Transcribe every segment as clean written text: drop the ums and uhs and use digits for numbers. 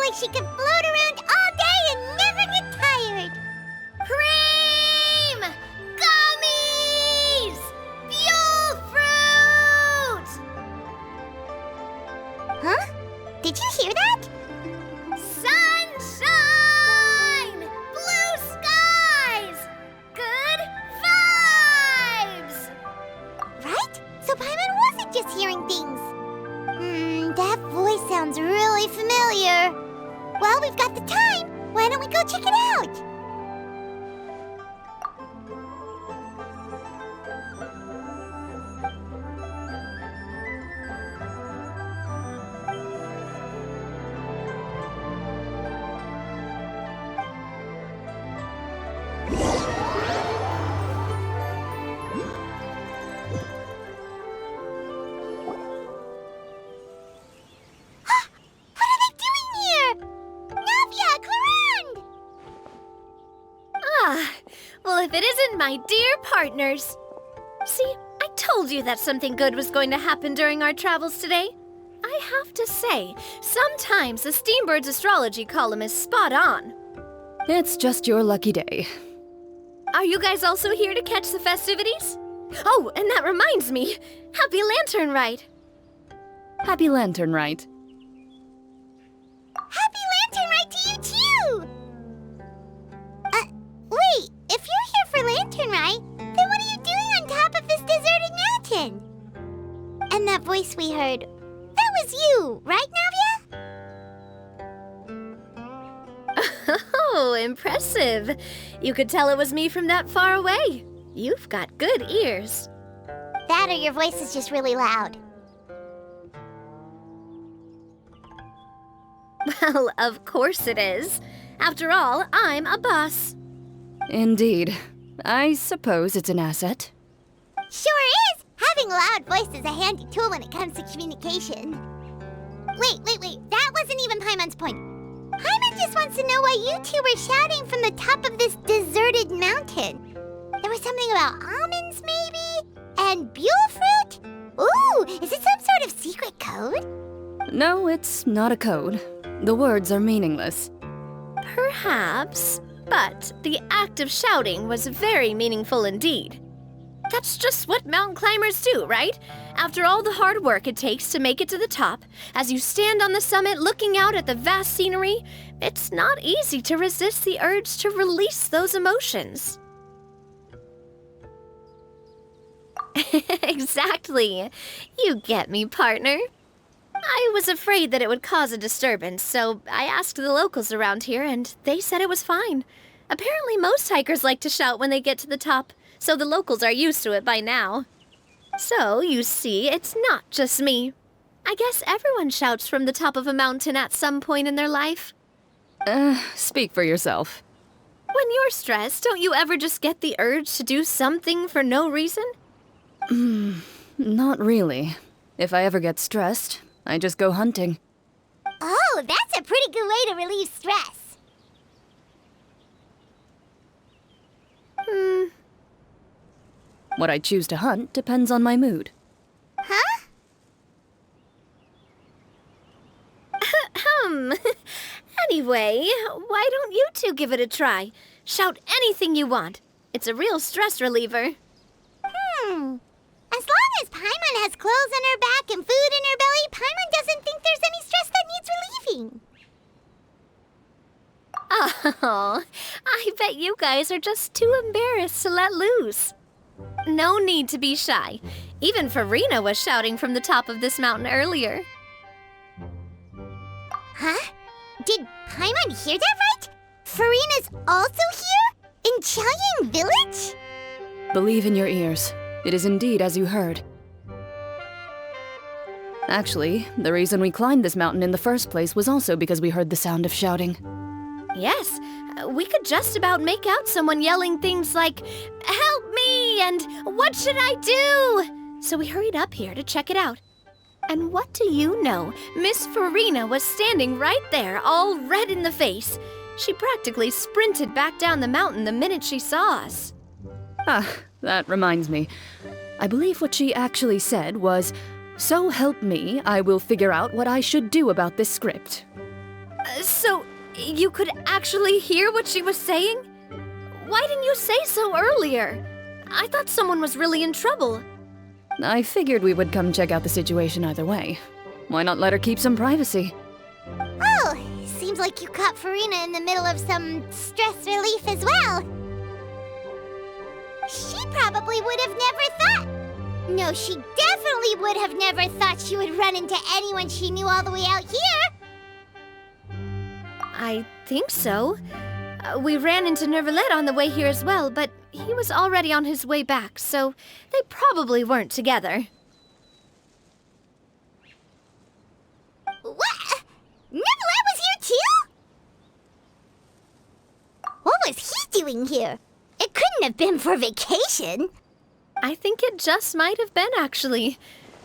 like she could float around all day and never get tired. Cream! Gummies! Fuel fruit! Huh? Did you hear that? Sunshine! Blue skies! Good vibes! Right? So Paimon wasn't just hearing things. That voice sounds really familiar. Well, we've got the time. Why don't we go check it out? Well, if it isn't my dear partners. See, I told you that something good was going to happen during our travels today. I have to say, sometimes the Steambird's astrology column is spot on. It's just your lucky day. Are you guys also here to catch the festivities? Oh, and that reminds me, Happy Lantern Ride. Happy Lantern Ride. Happy Lantern Ride to you too! Wait, if you're here for Lantern Ride, then what are you doing on top of this deserted mountain? And that voice we heard, that was you, right, Navia? Oh, impressive. You could tell it was me from that far away. You've got good ears. That or your voice is just really loud. Well, of course it is. After all, I'm a boss. Indeed. I suppose it's an asset. Sure is! Having a loud voice is a handy tool when it comes to communication. Wait. That wasn't even Paimon's point. Paimon just wants to know why you two were shouting from the top of this deserted mountain. There was something about almonds, maybe? And buell fruit? Ooh, is it some sort of secret code? No, it's not a code. The words are meaningless. Perhaps, but the act of shouting was very meaningful indeed. That's just what mountain climbers do, right? After all the hard work it takes to make it to the top, as you stand on the summit looking out at the vast scenery, it's not easy to resist the urge to release those emotions. Exactly. You get me, partner. I was afraid that it would cause a disturbance, so I asked the locals around here, and they said it was fine. Apparently most hikers like to shout when they get to the top, so the locals are used to it by now. So, you see, it's not just me. I guess everyone shouts from the top of a mountain at some point in their life. Speak for yourself. When you're stressed, don't you ever just get the urge to do something for no reason? Not really. If I ever get stressed, I just go hunting. Oh, that's a pretty good way to relieve stress. What I choose to hunt depends on my mood. Huh? Anyway, why don't you two give it a try? Shout anything you want. It's a real stress reliever. As long as Paimon has clothes on her back and food in her belly, Paimon doesn't think there's any stress that needs relieving. Oh, I bet you guys are just too embarrassed to let loose. No need to be shy. Even Farina was shouting from the top of this mountain earlier. Huh? Did Paimon hear that right? Farina's also here? In Chaoyang Village? Believe in your ears. It is indeed as you heard. Actually, the reason we climbed this mountain in the first place was also because we heard the sound of shouting. Yes, we could just about make out someone yelling things like, "Help me!" and "What should I do?" So we hurried up here to check it out. And what do you know? Miss Farina was standing right there, all red in the face. She practically sprinted back down the mountain the minute she saw us. That reminds me. I believe what she actually said was, "So help me, I will figure out what I should do about this script." So, you could actually hear what she was saying? Why didn't you say so earlier? I thought someone was really in trouble. I figured we would come check out the situation either way. Why not let her keep some privacy? Oh, seems like you caught Farina in the middle of some stress relief as well. She probably would have never thought... No, she definitely would have never thought she would run into anyone she knew all the way out here. I think so. We ran into Nervalet on the way here as well, but he was already on his way back, so they probably weren't together. What? Nervalet was here too? What was he doing here? It couldn't have been for vacation. I think it just might have been, actually.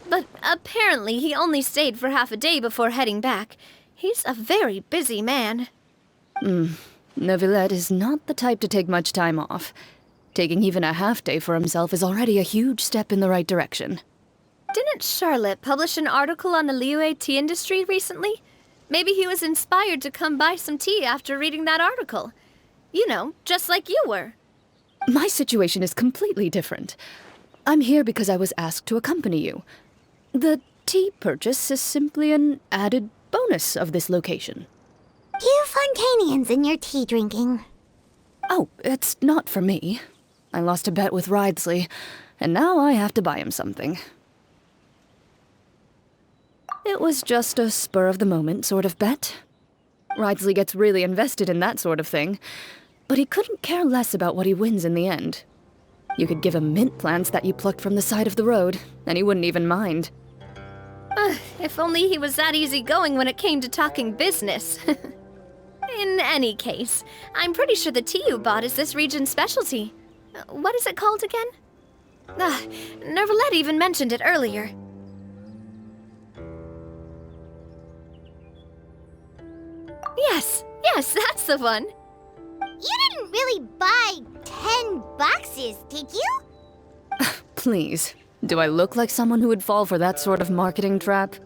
But apparently he only stayed for half a day before heading back. He's a very busy man. Neuvillette is not the type to take much time off. Taking even a half day for himself is already a huge step in the right direction. Didn't Charlotte publish an article on the Liyue tea industry recently? Maybe he was inspired to come buy some tea after reading that article. You know, just like you were. My situation is completely different. I'm here because I was asked to accompany you. The tea purchase is simply an added bonus of this location. You Fontanians and your tea drinking. Oh, it's not for me. I lost a bet with Ridesley, and now I have to buy him something. It was just a spur-of-the-moment sort of bet. Ridesley gets really invested in that sort of thing, but he couldn't care less about what he wins in the end. You could give him mint plants that you plucked from the side of the road, and he wouldn't even mind. If only he was that easygoing when it came to talking business. In any case, I'm pretty sure the tea you bought is this region's specialty. What is it called again? Nervalet even mentioned it earlier. Yes, that's the one. You didn't really buy 10 boxes, did you? Please, do I look like someone who would fall for that sort of marketing trap?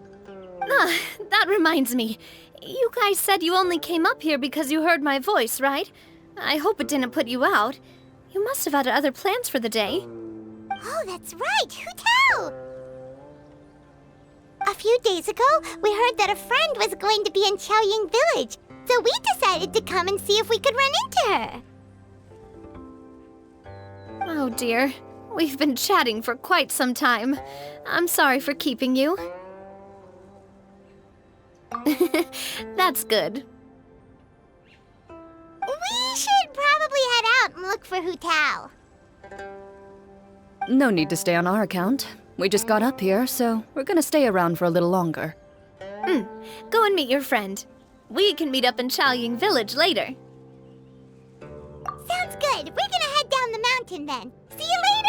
That reminds me. You guys said you only came up here because you heard my voice, right? I hope it didn't put you out. You must have had other plans for the day. Oh, that's right. Who tell? A few days ago, we heard that a friend was going to be in Chaoying Village, so we decided to come and see if we could run into her. Oh dear. We've been chatting for quite some time. I'm sorry for keeping you. That's good. We should probably head out and look for Hu Tao. No need to stay on our account. We just got up here, so we're gonna stay around for a little longer. Go and meet your friend. We can meet up in Chaoying Village later. Sounds good. We're gonna head down the mountain then. See you later!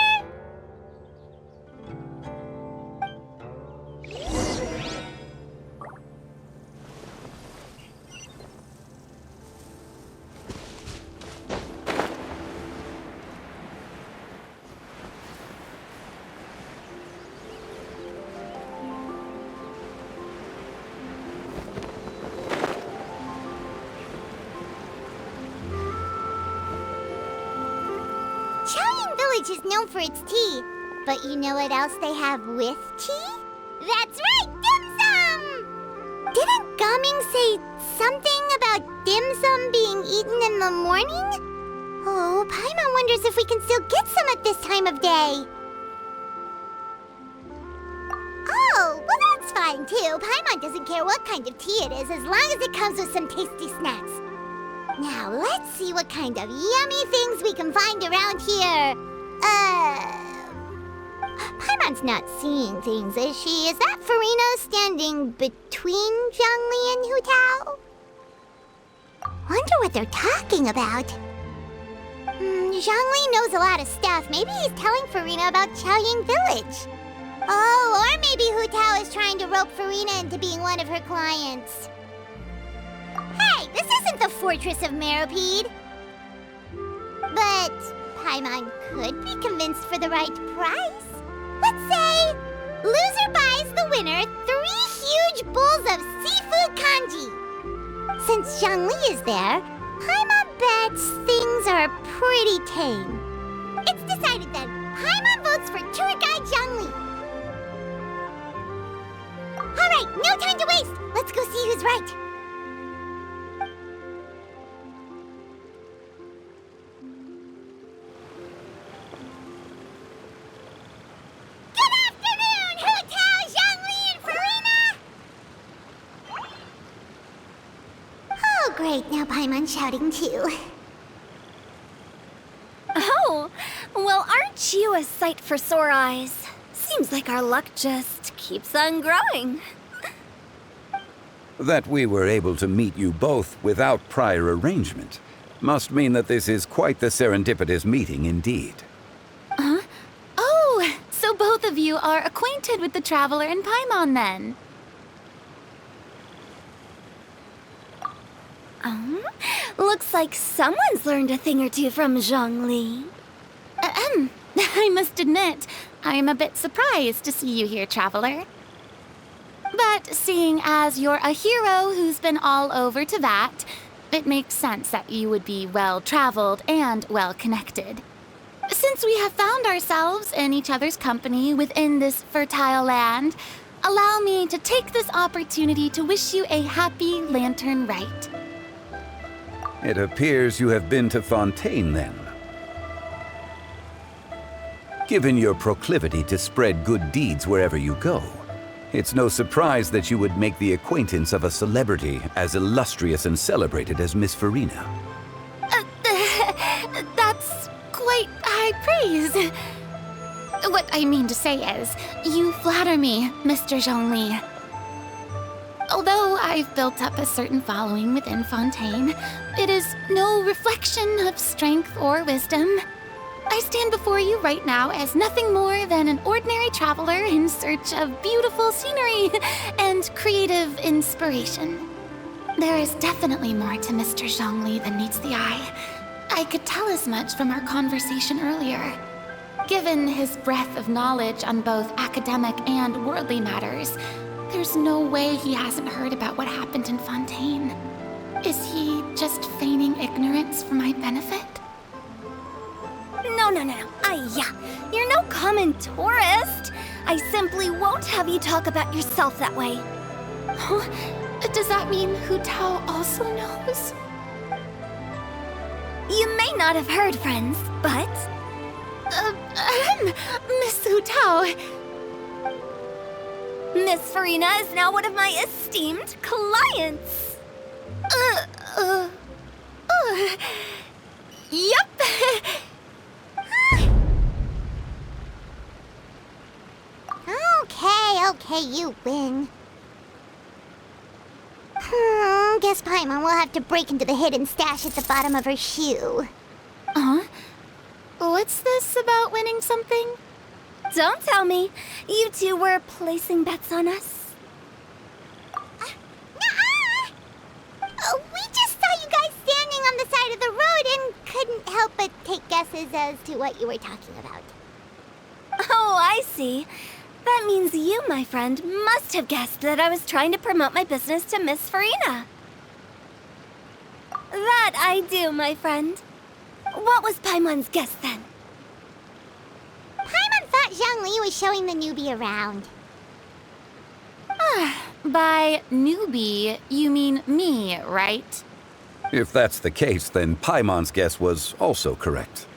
Chaoying Village is known for its tea, but you know what else they have with tea? That's right, dim sum! Didn't Gaming say something about dim sum being eaten in the morning? Oh, Paimon wonders if we can still get some at this time of day. Oh, well that's fine too. Paimon doesn't care what kind of tea it is as long as it comes with some tasty snacks. Now, let's see what kind of yummy things we can find around here. Paimon's not seeing things, is she? Is that Farina standing between Zhongli and Hu Tao? Wonder what they're talking about. Zhongli knows a lot of stuff. Maybe he's telling Farina about Chaoying Village. Oh, or maybe Hu Tao is trying to rope Farina into being one of her clients. Hey, this isn't the Fortress of Meropide. But Paimon could be convinced for the right price. Let's say, loser buys the winner 3 huge bowls of seafood kanji. Since Zhongli is there, Paimon bets things are pretty tame. It's decided then. Paimon votes for tour guide Zhongli. Alright, no time to waste! Let's go see who's right. Good afternoon, Hu Tao, Zhongli, and Farina! Oh, great, now Paimon's shouting too. Oh, well, aren't you a sight for sore eyes? Seems like our luck just keeps on growing. That we were able to meet you both without prior arrangement must mean that this is quite the serendipitous meeting indeed. Huh? Oh, so both of you are acquainted with the Traveler in Paimon then? Looks like someone's learned a thing or two from Zhongli. I must admit, I am a bit surprised to see you here, Traveler. But seeing as you're a hero who's been all over Teyvat, it makes sense that you would be well-traveled and well-connected. Since we have found ourselves in each other's company within this fertile land, allow me to take this opportunity to wish you a happy Lantern Rite. It appears you have been to Fontaine then. Given your proclivity to spread good deeds wherever you go, it's no surprise that you would make the acquaintance of a celebrity as illustrious and celebrated as Miss Farina. That's quite high praise. What I mean to say is, you flatter me, Mr. Zhongli. Although I've built up a certain following within Fontaine, it is no reflection of strength or wisdom. I stand before you right now as nothing more than an ordinary traveler in search of beautiful scenery and creative inspiration. There is definitely more to Mr. Zhongli than meets the eye. I could tell as much from our conversation earlier. Given his breadth of knowledge on both academic and worldly matters, there's no way he hasn't heard about what happened in Fontaine. Is he just feigning ignorance for my benefit? No. You're no common tourist. I simply won't have you talk about yourself that way. Huh? Does that mean Hu Tao also knows? You may not have heard, friends, but... Miss Hu Tao. Miss Farina is now one of my esteemed clients. Yup. Okay, you win. Guess Paimon will have to break into the hidden stash at the bottom of her shoe. Huh? What's this about winning something? Don't tell me. You two were placing bets on us. Nuh-uh! We just saw you guys standing on the side of the road and couldn't help but take guesses as to what you were talking about. Oh, I see. That means you, my friend, must have guessed that I was trying to promote my business to Miss Farina. That I do, my friend. What was Paimon's guess then? Paimon thought Zhongli was showing the newbie around. By newbie, you mean me, right? If that's the case, then Paimon's guess was also correct.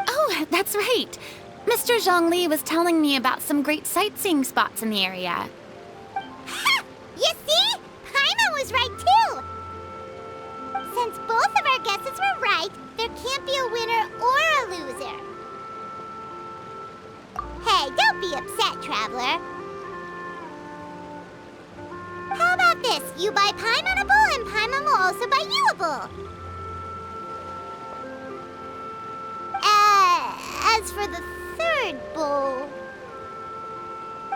Oh, that's right. Mr. Zhongli was telling me about some great sightseeing spots in the area. Ha! You see? Paimon was right too! Since both of our guesses were right, there can't be a winner or a loser. Hey, don't be upset, Traveler. How about this? You buy Paimon a bowl and Paimon will also buy you a bowl. As for the third bowl...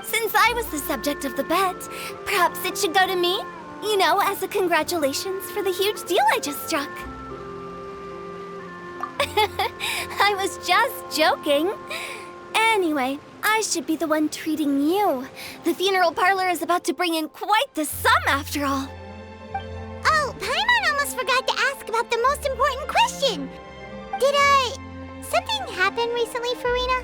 Since I was the subject of the bet, perhaps it should go to me? You know, as a congratulations for the huge deal I just struck. I was just joking. Anyway, I should be the one treating you. The funeral parlor is about to bring in quite the sum after all. Oh, Paimon almost forgot to ask about the most important question. Did, something happen recently, Farina?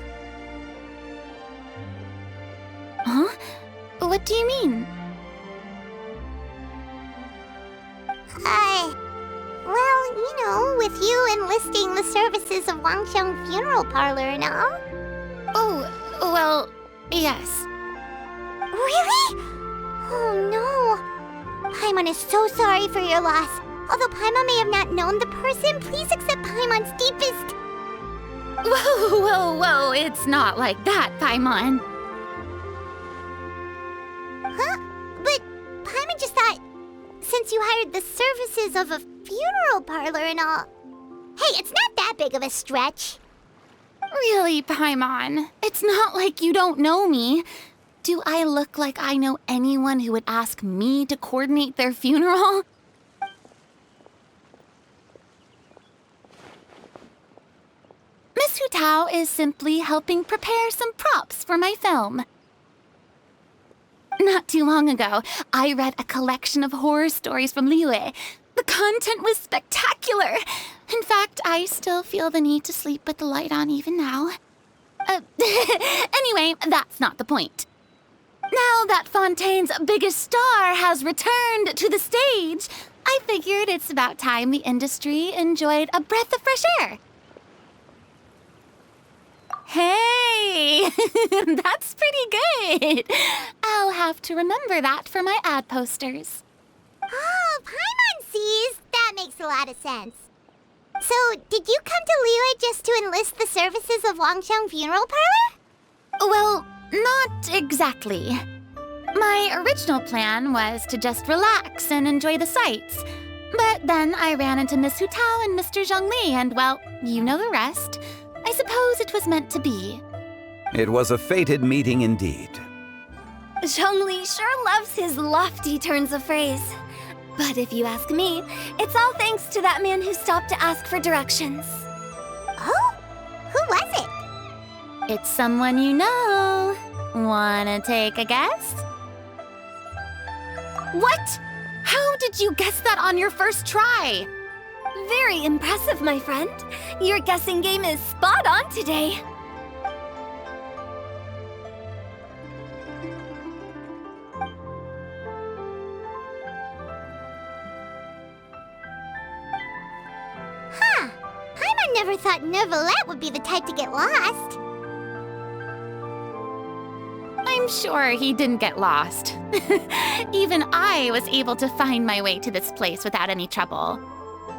Huh? What do you mean? Well, you know, with you enlisting the services of Wangsheng Funeral Parlor and all. Oh, well, yes. Really? Oh no. Paimon is so sorry for your loss. Although Paimon may have not known the person, please accept Paimon's deepest... Whoa, it's not like that, Paimon. Huh? But Paimon just thought, since you hired the services of a funeral parlor and all... Hey, it's not that big of a stretch. Really, Paimon? It's not like you don't know me. Do I look like I know anyone who would ask me to coordinate their funeral? Miss Hu Tao is simply helping prepare some props for my film. Not too long ago, I read a collection of horror stories from Liyue. The content was spectacular. In fact, I still feel the need to sleep with the light on even now. Anyway, that's not the point. Now that Fontaine's biggest star has returned to the stage, I figured it's about time the industry enjoyed a breath of fresh air. Hey, that's pretty good. I'll have to remember that for my ad posters. Oh, Paimon sees. That makes a lot of sense. So, did you come to Liyue just to enlist the services of Wangsheng Funeral Parlor? Well, not exactly. My original plan was to just relax and enjoy the sights. But then I ran into Miss Hu Tao and Mr. Zhongli, and well, you know the rest. I suppose it was meant to be. It was a fated meeting indeed. Zhongli sure loves his lofty turns of phrase. But if you ask me, it's all thanks to that man who stopped to ask for directions. Oh? Who was it? It's someone you know. Wanna take a guess? What? How did you guess that on your first try? Very impressive, my friend. Your guessing game is spot on today. Huh. Paimon never thought Neuvillette would be the type to get lost. I'm sure he didn't get lost. Even I was able to find my way to this place without any trouble.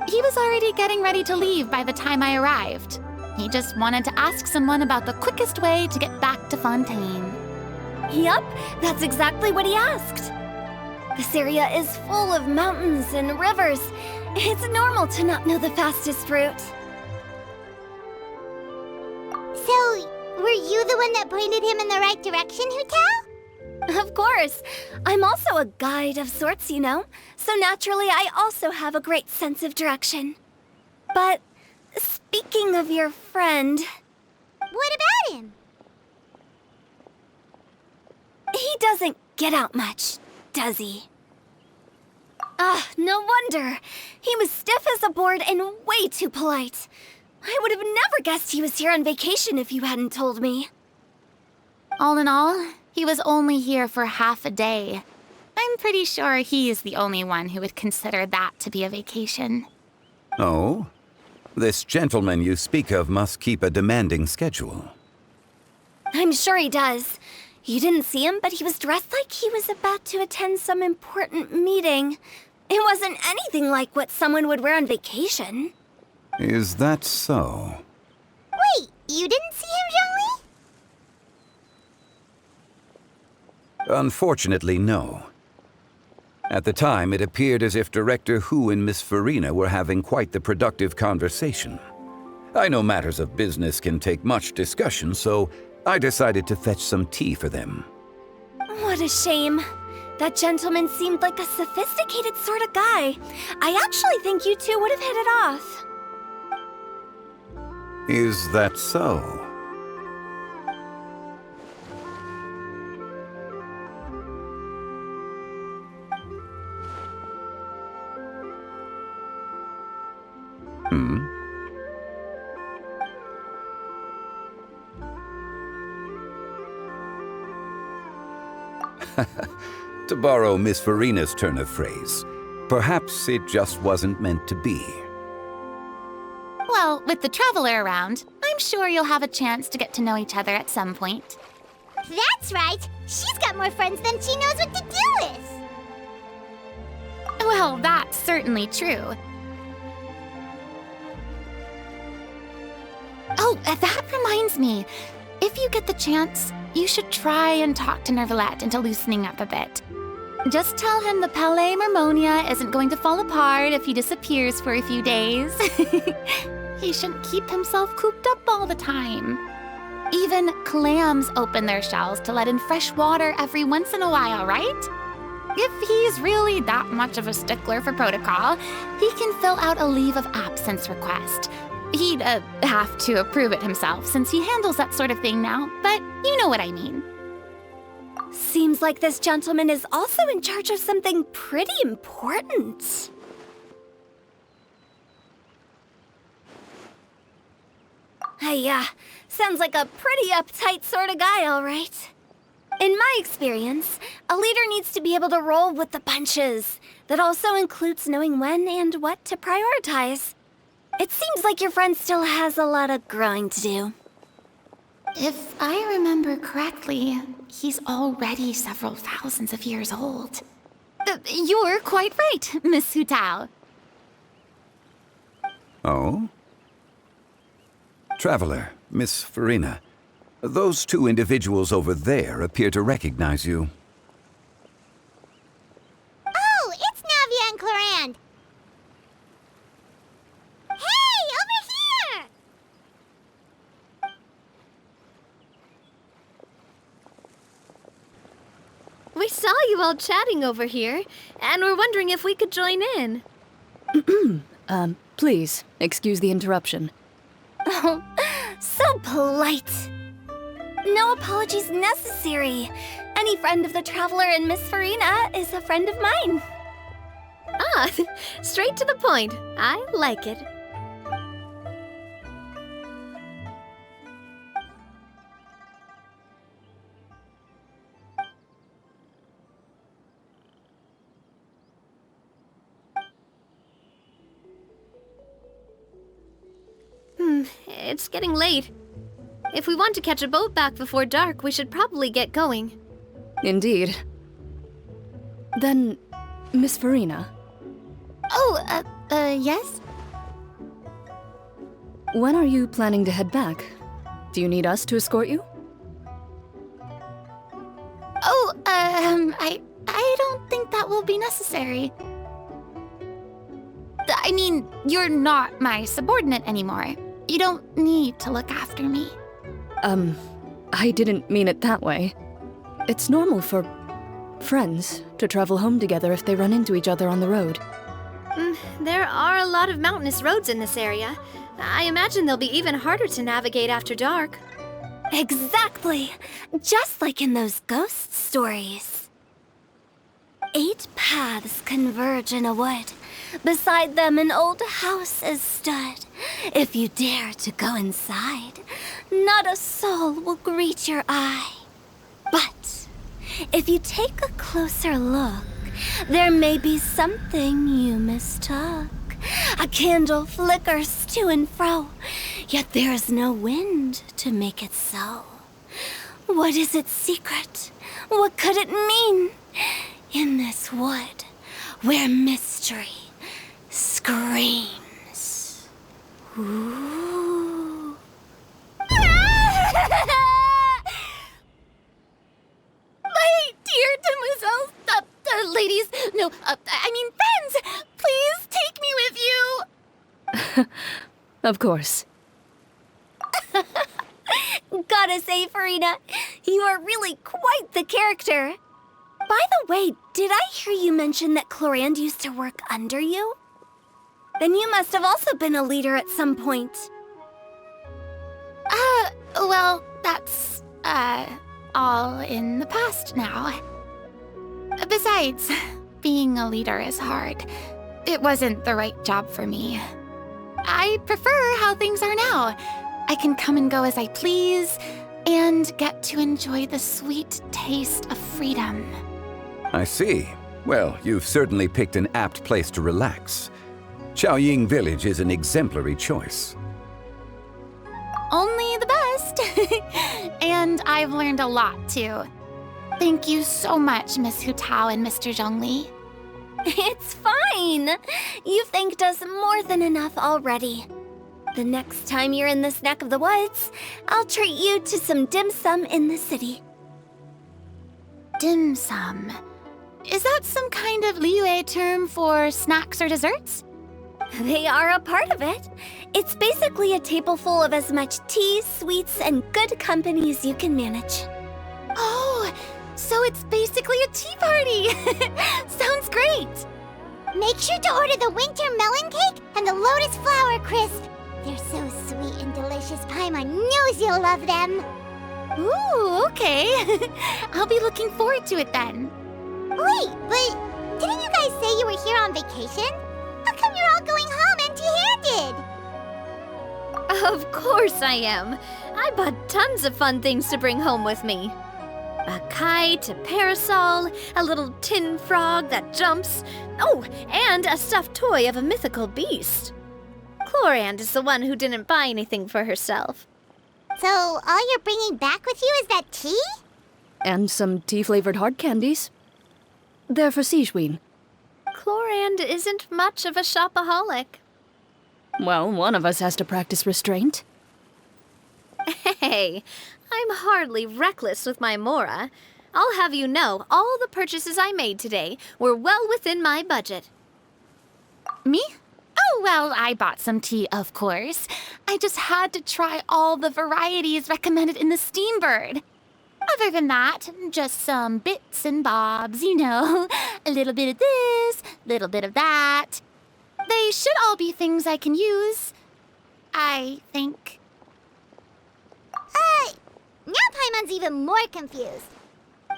He was already getting ready to leave by the time I arrived. He just wanted to ask someone about the quickest way to get back to Fontaine. Yup, that's exactly what he asked. This area is full of mountains and rivers. It's normal to not know the fastest route. So, were you the one that pointed him in the right direction, Hu Tao? Of course. I'm also a guide of sorts, you know. So naturally, I also have a great sense of direction. But speaking of your friend... What about him? He doesn't get out much, does he? Ah, no wonder. He was stiff as a board and way too polite. I would have never guessed he was here on vacation if you hadn't told me. All in all, he was only here for half a day. I'm pretty sure he is the only one who would consider that to be a vacation. Oh? This gentleman you speak of must keep a demanding schedule. I'm sure he does. You didn't see him, but he was dressed like he was about to attend some important meeting. It wasn't anything like what someone would wear on vacation. Is that so? Wait, you didn't see him, Zhongli? Unfortunately, no. At the time, it appeared as if Director Hu and Miss Farina were having quite the productive conversation. I know matters of business can take much discussion, so I decided to fetch some tea for them. What a shame. That gentleman seemed like a sophisticated sort of guy. I actually think you two would have hit it off. Is that so? To borrow Miss Farina's turn of phrase, perhaps it just wasn't meant to be. Well, with the Traveler around, I'm sure you'll have a chance to get to know each other at some point. That's right. She's got more friends than she knows what to do with. Well, that's certainly true. Oh, that reminds me. If you get the chance, you should try and talk to Nervalette into loosening up a bit. Just tell him the Palais Mermonia isn't going to fall apart if he disappears for a few days. He shouldn't keep himself cooped up all the time. Even clams open their shells to let in fresh water every once in a while, right? If he's really that much of a stickler for protocol, he can fill out a leave of absence request. He'd have to approve it himself since he handles that sort of thing now, but you know what I mean. Seems like this gentleman is also in charge of something pretty important. Sounds like a pretty uptight sort of guy, all right. In my experience, a leader needs to be able to roll with the punches. That also includes knowing when and what to prioritize. It seems like your friend still has a lot of growing to do. If I remember correctly, he's already several thousands of years old. You're quite right, Miss Hu Tao. Oh? Traveler, Miss Farina, those two individuals over there appear to recognize you. Oh, it's Navia and Clarand. Hey, over here! We saw you all chatting over here, and we're wondering if we could join in. Please, excuse the interruption. Oh, so polite. No apologies necessary. Any friend of the Traveler and Miss Farina is a friend of mine. Ah, straight to the point. I like it. It's getting late. If we want to catch a boat back before dark, we should probably get going. Indeed. Then, Miss Farina, Oh, yes? when are you planning to head back? Do you need us to escort you? Oh, I don't think that will be necessary. I mean, you're not my subordinate anymore. You don't need to look after me. I didn't mean it that way. It's normal for friends to travel home together if they run into each other on the road. There are a lot of mountainous roads in this area. I imagine they'll be even harder to navigate after dark. Exactly! Just like in those ghost stories. 8 paths converge in a wood. Beside them an old house is stood. If you dare to go inside, not a soul will greet your eye. But if you take a closer look, there may be something you mistook. A candle flickers to and fro, yet there is no wind to make it so. What is its secret? What could it mean? In this wood, where mystery screams. Ooh. My dear demoiselles, ladies, no, I mean friends, please take me with you. Of course. Gotta say, Farina, you are really quite the character. By the way, did I hear you mention that Clarand used to work under you? Then you must have also been a leader at some point. Well, that's, all in the past now. Besides, being a leader is hard. It wasn't the right job for me. I prefer how things are now. I can come and go as I please, and get to enjoy the sweet taste of freedom. I see. Well, you've certainly picked an apt place to relax. Xiaoying Village is an exemplary choice. Only the best. And I've learned a lot, too. Thank you so much, Miss Hu Tao and Mr. Zhongli. It's fine. You've thanked us more than enough already. The next time you're in this neck of the woods, I'll treat you to some dim sum in the city. Dim sum. Is that some kind of Liyue term for snacks or desserts? They are a part of it. It's basically a table full of as much tea, sweets, and good company as you can manage. Oh, so it's basically a tea party! Sounds great! Make sure to order the winter melon cake and the lotus flower crisp. They're so sweet and delicious. Paimon knows you'll love them. Ooh, okay. I'll be looking forward to it then. Wait, but didn't you guys say you were here on vacation? How come you're all going home empty-handed? Of course I am. I bought tons of fun things to bring home with me. A kite, a parasol, a little tin frog that jumps. Oh, and a stuffed toy of a mythical beast. Chlorand is the one who didn't buy anything for herself. So all you're bringing back with you is that tea? And some tea-flavored hard candies. They're for SÍGUENOS. Chlorand isn't much of a shopaholic. Well, one of us has to practice restraint. Hey, I'm hardly reckless with my Mora. I'll have you know, all the purchases I made today were well within my budget. Me? Oh, well, I bought some tea, of course. I just had to try all the varieties recommended in the Steambird. Other than that, just some bits and bobs, you know. A little bit of this, little bit of that. They should all be things I can use, I think. Now Paimon's even more confused.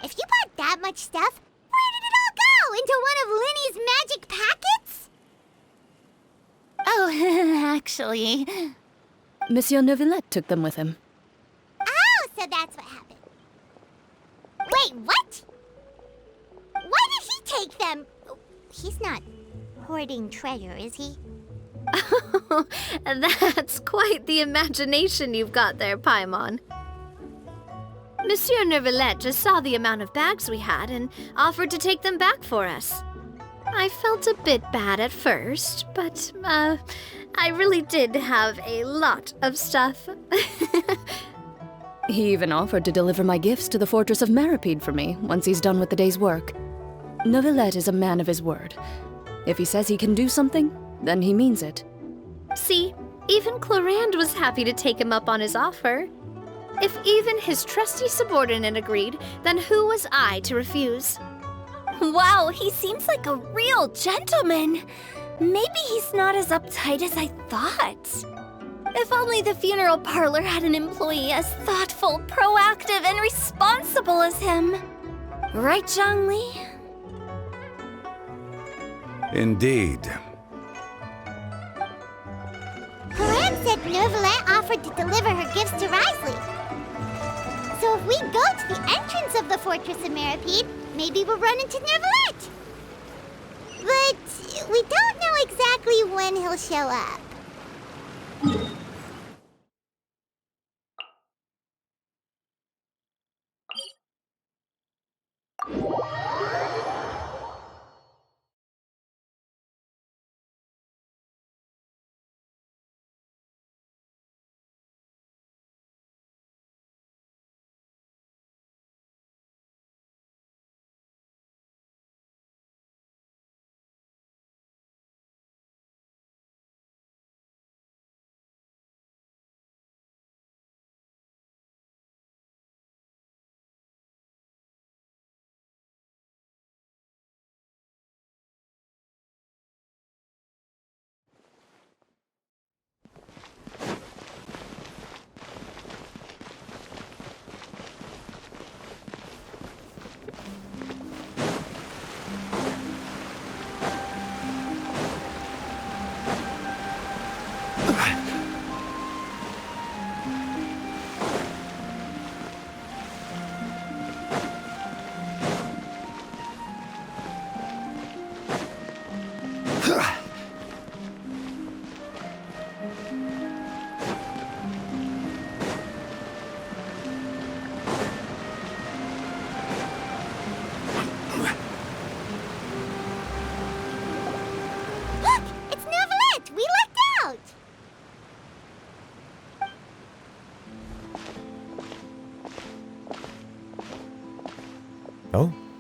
If you bought that much stuff, where did it all go? Into one of Linny's magic packets? Oh, actually. Monsieur Neuvillette took them with him. Oh, so that's what happened. Wait, what? Why did he take them? He's not hoarding treasure, is he? That's quite the imagination you've got there, Paimon. Monsieur Neuvillette just saw the amount of bags we had and offered to take them back for us. I felt a bit bad at first, but, I really did have a lot of stuff. He even offered to deliver my gifts to the Fortress of Maripede for me once he's done with the day's work. Neuvillette is a man of his word. If he says he can do something, then he means it. See, even Chlorand was happy to take him up on his offer. If even his trusty subordinate agreed, then who was I to refuse? Wow, he seems like a real gentleman. Maybe he's not as uptight as I thought. If only the funeral parlor had an employee as thoughtful, proactive, and responsible as him. Right, Zhongli? Indeed. Corinne said Neuvillette offered to deliver her gifts to Risley. So if we go to the entrance of the Fortress of Maripede, maybe we'll run into Neuvillette. But we don't know exactly when he'll show up.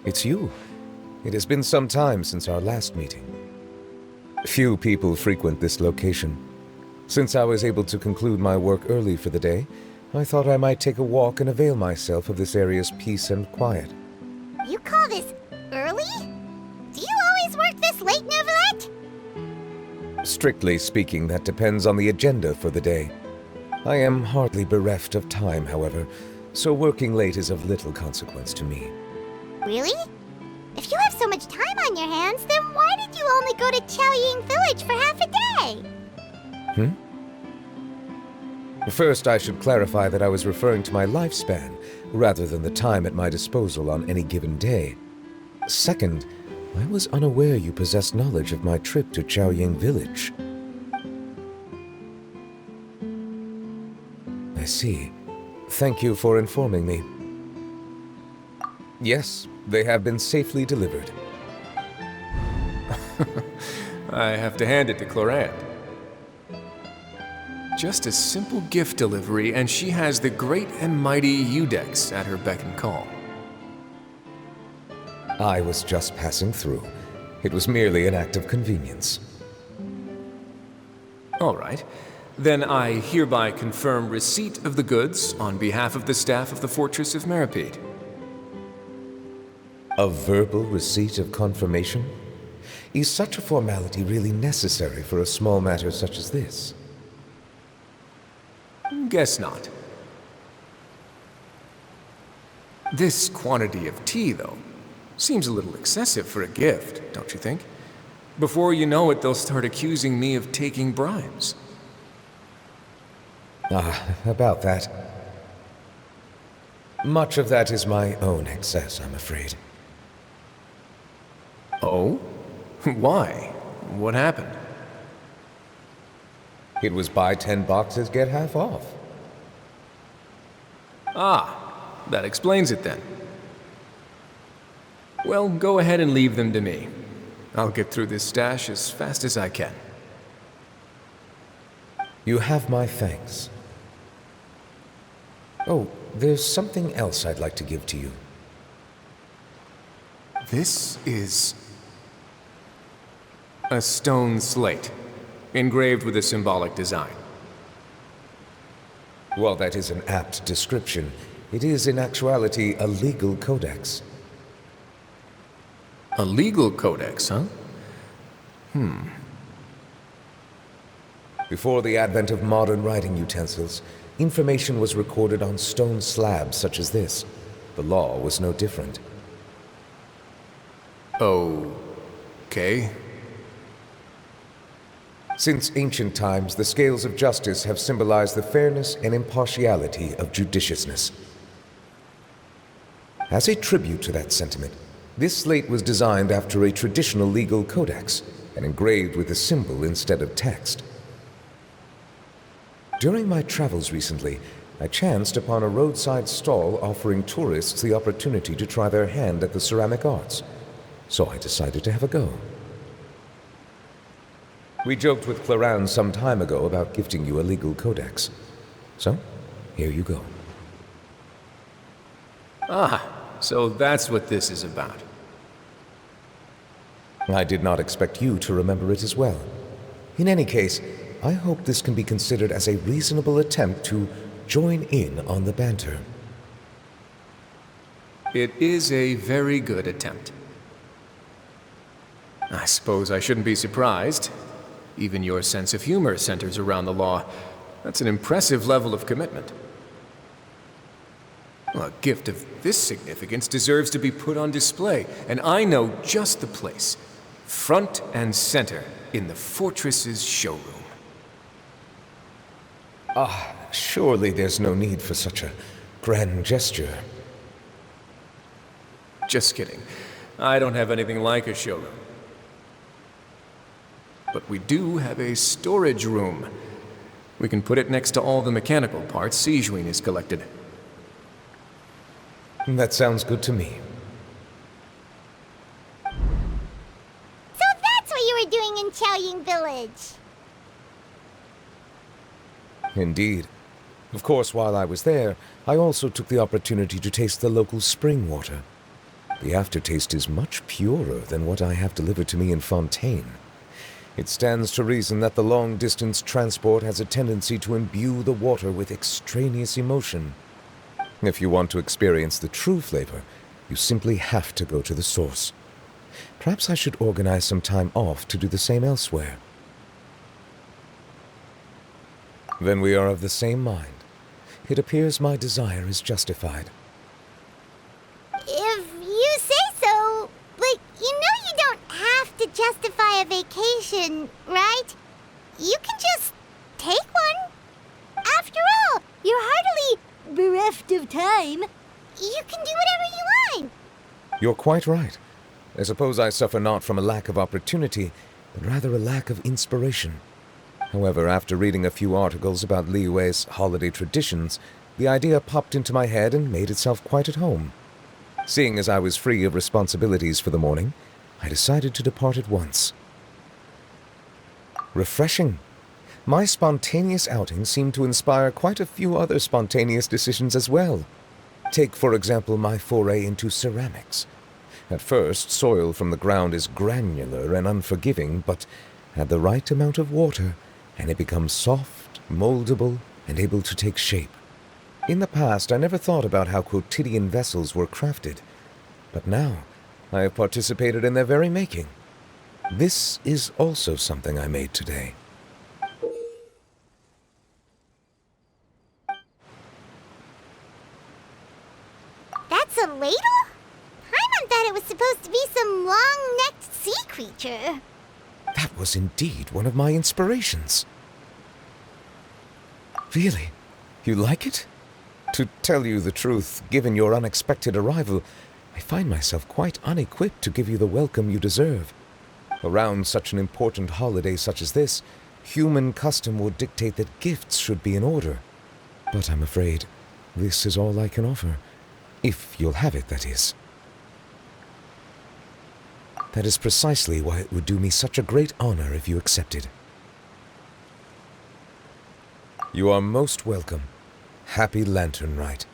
It's you. It has been some time since our last meeting. Few people frequent this location. Since I was able to conclude my work early for the day, I thought I might take a walk and avail myself of this area's peace and quiet. You call this early? Do you always work this late, Neuvillette? Strictly speaking, that depends on the agenda for the day. I am hardly bereft of time, however, so working late is of little consequence to me. Really? If you have so much time on your hands, then why did you only go to Chaoying Village for half a day? First, I should clarify that I was referring to my lifespan, rather than the time at my disposal on any given day. Second, I was unaware you possessed knowledge of my trip to Chaoying Village. I see. Thank you for informing me. Yes, they have been safely delivered. I have to hand it to Clorant. Just a simple gift delivery, and she has the great and mighty Udex at her beck and call. I was just passing through. It was merely an act of convenience. All right. Then I hereby confirm receipt of the goods on behalf of the staff of the Fortress of Meripede. A verbal receipt of confirmation? Is such a formality really necessary for a small matter such as this? Guess not. This quantity of tea, though, seems a little excessive for a gift, don't you think? Before you know it, they'll start accusing me of taking bribes. About that. Much of that is my own excess, I'm afraid. Oh? Why? What happened? It was buy 10 boxes, get half off. Ah, that explains it then. Well, go ahead and leave them to me. I'll get through this stash as fast as I can. You have my thanks. Oh, there's something else I'd like to give to you. This is a stone slate, engraved with a symbolic design. While that is an apt description, it is in actuality a legal codex. A legal codex, huh? Before the advent of modern writing utensils, information was recorded on stone slabs such as this. The law was no different. Okay. Since ancient times, the scales of justice have symbolized the fairness and impartiality of judiciousness. As a tribute to that sentiment, this slate was designed after a traditional legal codex and engraved with a symbol instead of text. During my travels recently, I chanced upon a roadside stall offering tourists the opportunity to try their hand at the ceramic arts, so I decided to have a go. We joked with Clorant some time ago about gifting you a legal codex. So, here you go. Ah, so that's what this is about. I did not expect you to remember it as well. In any case, I hope this can be considered as a reasonable attempt to join in on the banter. It is a very good attempt. I suppose I shouldn't be surprised. Even your sense of humor centers around the law. That's an impressive level of commitment. Well, a gift of this significance deserves to be put on display, and I know just the place. Front and center in the Fortress's showroom. Surely there's no need for such a grand gesture. Just kidding. I don't have anything like a showroom. But we do have a storage room. We can put it next to all the mechanical parts SÍGUENOS has collected. That sounds good to me. So that's what you were doing in Chaoying Village. Indeed. Of course, while I was there, I also took the opportunity to taste the local spring water. The aftertaste is much purer than what I have delivered to me in Fontaine. It stands to reason that the long-distance transport has a tendency to imbue the water with extraneous emotion. If you want to experience the true flavor, you simply have to go to the source. Perhaps I should organize some time off to do the same elsewhere. Then we are of the same mind. It appears my desire is justified. If you say so, but you know you don't have to justify a vacation, right? You can just take one. After all, you're hardly bereft of time. You can do whatever you want. You're quite right. I suppose I suffer not from a lack of opportunity, but rather a lack of inspiration. However, after reading a few articles about Liyue's holiday traditions, the idea popped into my head and made itself quite at home. Seeing as I was free of responsibilities for the morning, I decided to depart at once. Refreshing. My spontaneous outing seemed to inspire quite a few other spontaneous decisions as well. Take, for example, my foray into ceramics. At first, soil from the ground is granular and unforgiving, but add the right amount of water, and it becomes soft, moldable, and able to take shape. In the past, I never thought about how quotidian vessels were crafted, but now I have participated in their very making. This is also something I made today. That's a ladle? Paimon thought it was supposed to be some long-necked sea creature. That was indeed one of my inspirations. Really? You like it? To tell you the truth, given your unexpected arrival, I find myself quite unequipped to give you the welcome you deserve. Around such an important holiday such as this, human custom would dictate that gifts should be in order. But I'm afraid this is all I can offer. If you'll have it, that is. That is precisely why it would do me such a great honor if you accepted. You are most welcome. Happy Lantern Rite.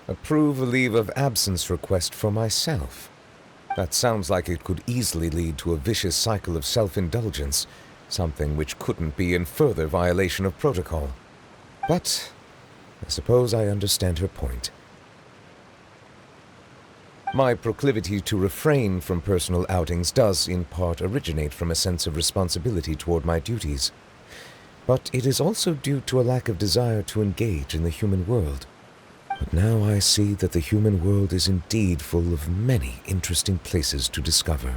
Approve a leave of absence request for myself. That sounds like it could easily lead to a vicious cycle of self-indulgence, something which couldn't be in further violation of protocol. But I suppose I understand her point. My proclivity to refrain from personal outings does, in part, originate from a sense of responsibility toward my duties. But it is also due to a lack of desire to engage in the human world. But now I see that the human world is indeed full of many interesting places to discover.